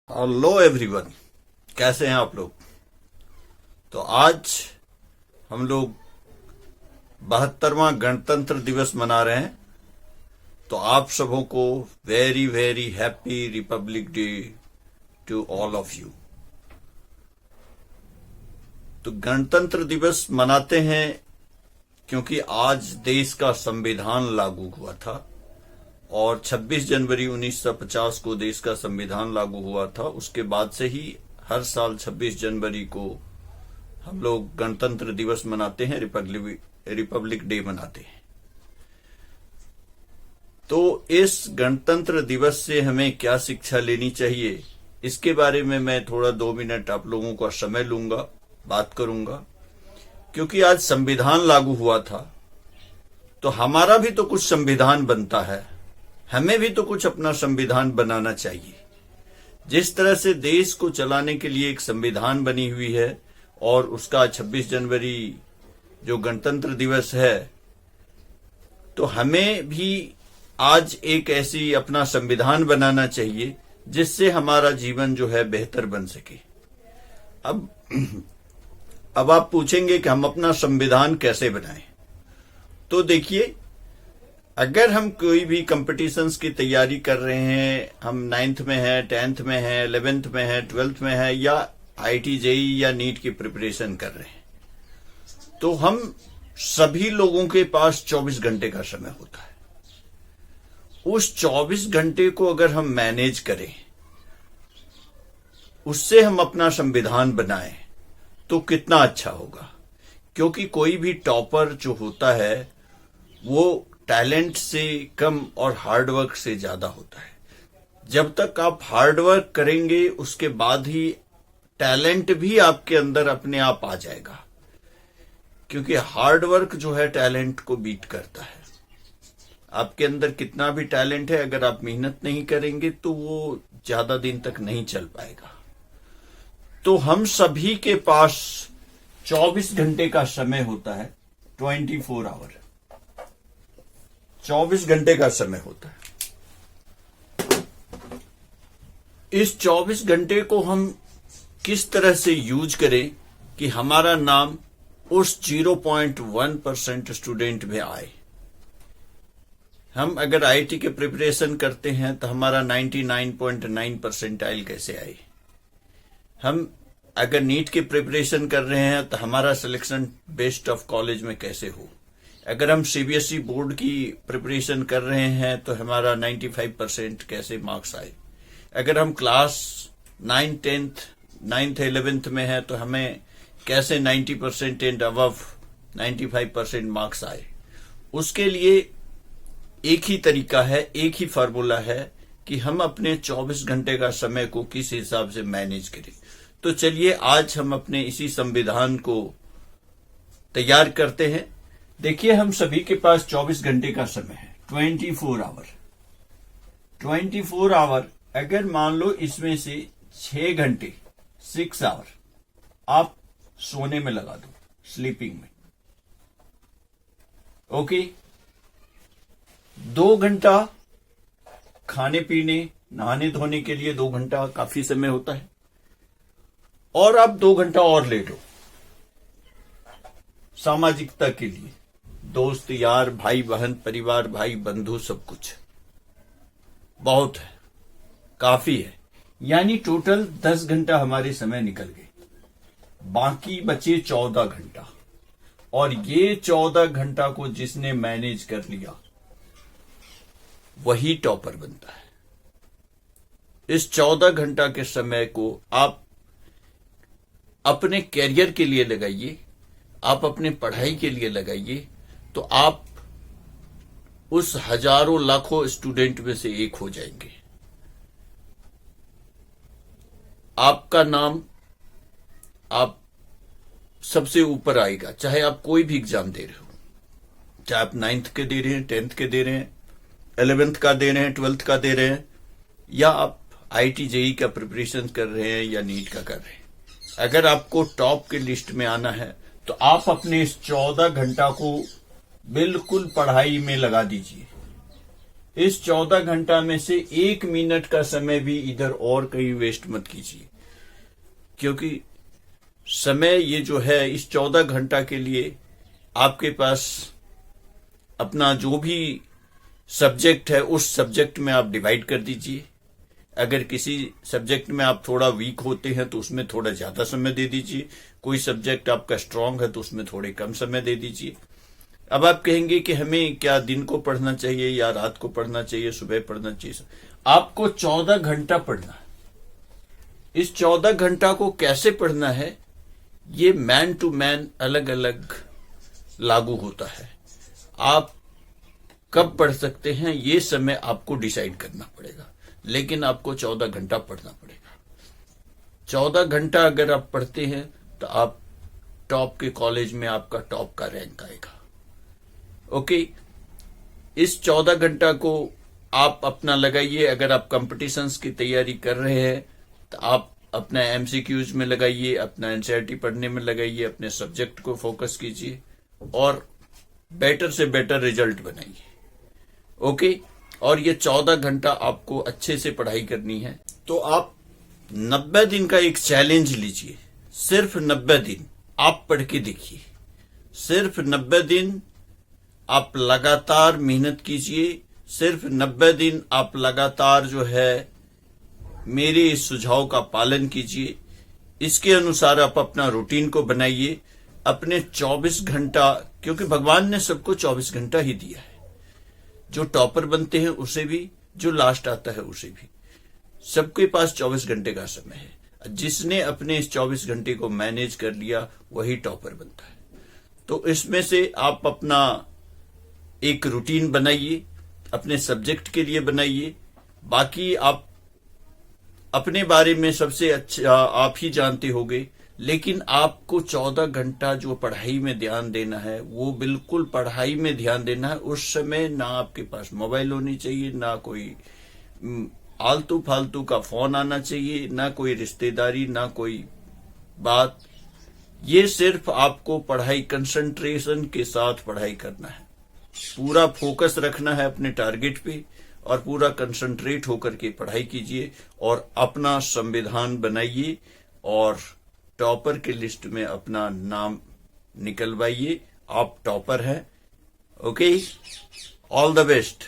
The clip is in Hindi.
हेलो एवरीवन, कैसे हैं आप लोग। तो आज हम लोग 72वां गणतंत्र दिवस मना रहे हैं। तो आप सबों को very very happy republic day to all of you. तो गणतंत्र दिवस मनाते हैं क्योंकि आज देश का संविधान लागू हुआ था और 26 जनवरी 1950 को देश का संविधान लागू हुआ था। उसके बाद से ही हर साल 26 जनवरी को हम लोग गणतंत्र दिवस मनाते हैं, रिपब्लिक डे मनाते हैं। तो इस गणतंत्र दिवस से हमें क्या शिक्षा लेनी चाहिए, इसके बारे में मैं थोड़ा 2 मिनट आप लोगों का समय लूंगा, बात करूंगा। क्योंकि आज संविधान लागू हुआ था तो हमारा भी तो कुछ संविधान बनता है, हमें भी तो कुछ अपना संविधान बनाना चाहिए। जिस तरह से देश को चलाने के लिए एक संविधान बनी हुई है और उसका 26 जनवरी जो गणतंत्र दिवस है, तो हमें भी आज एक ऐसी अपना संविधान बनाना चाहिए जिससे हमारा जीवन जो है बेहतर बन सके। अब आप पूछेंगे कि हम अपना संविधान कैसे बनाएं। तो देखिए, अगर हम कोई भी कंपटीशंस की तैयारी कर रहे हैं, हम 9th में हैं, 10th में हैं, 11th में हैं, 12th में हैं, या IIT JEE या नीट की प्रिपरेशन कर रहे हैं, तो हम सभी लोगों के पास 24 घंटे का समय होता है। उस 24 घंटे को अगर हम मैनेज करें, उससे हम अपना संविधान बनाएं, तो कितना अच्छा होगा। क्योंकि कोई भी टॉपर जो होता है वो टैलेंट से कम और हार्डवर्क से ज्यादा होता है। जब तक आप हार्डवर्क करेंगे उसके बाद ही टैलेंट भी आपके अंदर अपने आप आ जाएगा। क्योंकि हार्डवर्क जो है टैलेंट को बीट करता है। आपके अंदर कितना भी टैलेंट है, अगर आप मेहनत नहीं करेंगे तो वो ज्यादा दिन तक नहीं चल पाएगा। तो हम सभी के पास 24 घंटे का समय होता है, 24 आवर, 24 घंटे का समय होता है। इस 24 घंटे को हम किस तरह से यूज करें कि हमारा नाम उस 0.1% स्टूडेंट में आए। हम अगर IIT के प्रिपरेशन करते हैं तो हमारा 99.9 परसेंटाइल कैसे आए। हम अगर नीट की प्रिपरेशन कर रहे हैं तो हमारा सिलेक्शन बेस्ट ऑफ कॉलेज में कैसे हो। अगर हम CBSE बोर्ड की प्रिपरेशन कर रहे हैं तो हमारा 95% कैसे मार्क्स आए। अगर हम class 9th 10th 9th 11th में है तो हमें कैसे 90% एंड अबव 95% मार्क्स आए। उसके लिए एक ही तरीका है, एक ही फार्मूला है कि हम अपने 24 घंटे का समय को किस हिसाब से मैनेज करें। तो चलिए आज हम अपने इसी संविधान को तैयार करते हैं। देखिए, हम सभी के पास 24 घंटे का समय है, 24 आवर। 24 आवर, अगर मान लो इसमें से 6 घंटे 6 आवर आप सोने में लगा दो, स्लीपिंग में, ओके। 2 घंटा खाने पीने नहाने धोने के लिए, 2 घंटा काफी समय होता है। और आप 2 घंटा और ले लो सामाजिकता के लिए, दोस्त यार भाई बहन परिवार भाई बंधु सब कुछ बहुत है, काफी है। यानी टोटल 10 घंटा हमारे समय निकल गए, बाकी बचे 14 घंटा। और ये 14 घंटा को जिसने मैनेज कर लिया वही टॉपर बनता है। इस 14 घंटा के समय को आप अपने कैरियर के लिए लगाइए, आप अपने पढ़ाई के लिए लगाइए, तो आप उस हजारों लाखों स्टूडेंट में से एक हो जाएंगे। आपका नाम आप सबसे ऊपर आएगा, चाहे आप कोई भी एग्जाम दे रहे हो, चाहे आप 9th के दे रहे हैं, 10th के दे रहे हैं, 11th का दे रहे हैं, 12th का दे रहे हैं, या आप IIT JEE का प्रिपरेशन कर रहे हैं या नीट का कर रहे हैं। अगर आपको टॉप की लिस्ट में आना है तो आप अपने इस 14 घंटा को बिल्कुल पढ़ाई में लगा दीजिए। इस 14 घंटा में से 1 मिनट का समय भी इधर और कहीं वेस्ट मत कीजिए, क्योंकि समय ये जो है इस 14 घंटा के लिए आपके पास अपना जो भी सब्जेक्ट है उस सब्जेक्ट में आप डिवाइड कर दीजिए। अगर किसी सब्जेक्ट में आप थोड़ा वीक होते हैं तो उसमें थोड़ा ज्यादा समय दे दीजिए, कोई सब्जेक्ट आपका स्ट्रांग है तो उसमें थोड़े कम समय दे दीजिए। अब आप कहेंगे कि हमें क्या दिन को पढ़ना चाहिए या रात को पढ़ना चाहिए, सुबह पढ़ना चाहिए? आपको 14 घंटा पढ़ना है। इस 14 घंटा को कैसे पढ़ना है ये मैन टू मैन अलग अलग लागू होता है। आप कब पढ़ सकते हैं ये समय आपको डिसाइड करना पड़ेगा, लेकिन आपको 14 घंटा पढ़ना पड़ेगा। 14 घंटा अगर आप पढ़ते हैं तो आप टॉप के कॉलेज में आपका टॉप का रैंक आएगा। ओके, इस 14 घंटा को आप अपना लगाइए। अगर आप कंपटीशंस की तैयारी कर रहे हैं तो आप अपना एमसीक्यूज में लगाइए, अपना एनसीईआरटी पढ़ने में लगाइए, अपने सब्जेक्ट को फोकस कीजिए और बेटर से बेटर रिजल्ट बनाइए। ओके, और ये 14 घंटा आपको अच्छे से पढ़ाई करनी है। तो आप 90 दिन का एक चैलेंज लीजिए। सिर्फ 90 दिन आप पढ़ के देखिए। सिर्फ 90 दिन आप लगातार मेहनत कीजिए। सिर्फ 90 दिन आप लगातार जो है मेरे इस सुझाव का पालन कीजिए। इसके अनुसार आप अपना रूटीन को बनाइए। अपने 24 घंटा, क्योंकि भगवान ने सबको 24 घंटा ही दिया है, जो टॉपर बनते हैं उसे भी, जो लास्ट आता है उसे भी, सबके पास 24 घंटे का समय है। जिसने अपने इस 24 घंटे को मैनेज कर लिया वही टॉपर बनता है। तो इसमें से आप अपना एक रूटीन बनाइए, अपने सब्जेक्ट के लिए बनाइए। बाकी आप अपने बारे में सबसे अच्छा आप ही जानते होंगे, लेकिन आपको 14 घंटा जो पढ़ाई में ध्यान देना है वो बिल्कुल पढ़ाई में ध्यान देना है। उस समय ना आपके पास मोबाइल होनी चाहिए, ना कोई आलतू फालतू का फोन आना चाहिए, ना कोई रिश्तेदारी, ना कोई बात। ये सिर्फ आपको पढ़ाई कंसंट्रेशन के साथ पढ़ाई करना है। पूरा फोकस रखना है अपने टारगेट पे और पूरा कंसंट्रेट होकर के पढ़ाई कीजिए और अपना संविधान बनाइए और टॉपर के लिस्ट में अपना नाम निकलवाइए। आप टॉपर हैं। Okay, all the best.